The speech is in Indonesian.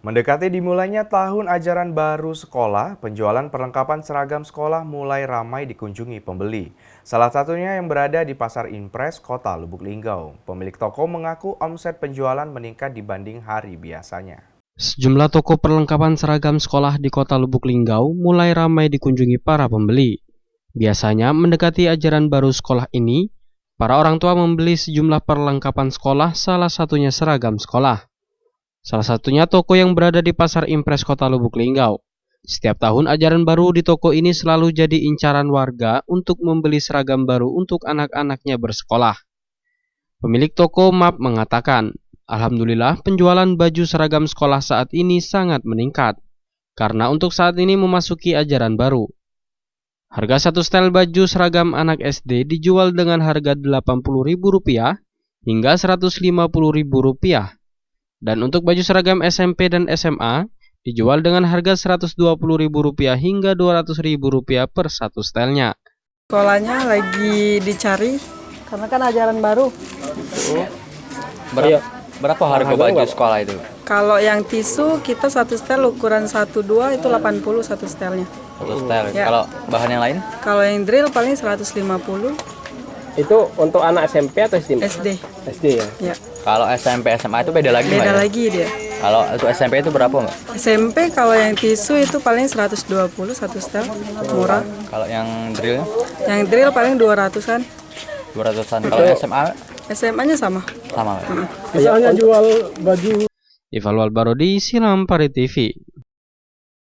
Mendekati dimulainya tahun ajaran baru sekolah, penjualan perlengkapan seragam sekolah mulai ramai dikunjungi pembeli. Salah satunya yang berada di Pasar Impres, Kota Lubuk Linggau. Pemilik toko mengaku omset penjualan meningkat dibanding hari biasanya. Sejumlah toko perlengkapan seragam sekolah di Kota Lubuk Linggau mulai ramai dikunjungi para pembeli. Biasanya mendekati ajaran baru sekolah ini, para orang tua membeli sejumlah perlengkapan sekolah, salah satunya seragam sekolah. Salah satunya toko yang berada di Pasar Impres Kota Lubuk Linggau. Setiap tahun ajaran baru di toko ini selalu jadi incaran warga untuk membeli seragam baru untuk anak-anaknya bersekolah. Pemilik toko MAP mengatakan, alhamdulillah penjualan baju seragam sekolah saat ini sangat meningkat, karena untuk saat ini memasuki ajaran baru. Harga satu setel baju seragam anak SD dijual dengan harga Rp80.000 hingga Rp150.000. Dan untuk baju seragam SMP dan SMA dijual dengan harga Rp120.000 hingga Rp200.000 per satu setelnya. Sekolahnya lagi dicari karena kan ajaran baru. Berapa harga baju sekolah itu? Kalau yang tisu kita satu setel ukuran 1-2 itu 80 satu setelnya. Satu setel. Ya. Kalau bahan yang lain? Kalau yang drill paling 150. Itu untuk anak SMP atau SD? SD. SD ya? Ya. Kalau SMP SMA itu beda lagi Beda Mbak, ya? lagi dia. Kalau untuk SMP itu berapa Mbak? SMP kalau yang tisu itu paling 120 satu setel, murah. Kalau yang drill Yang drill paling 200-an. 200-an. Kalau SMA SMA-nya sama. sama Mbak? Misalnya jual baju Ivalwal Barodi, Silam Pari TV.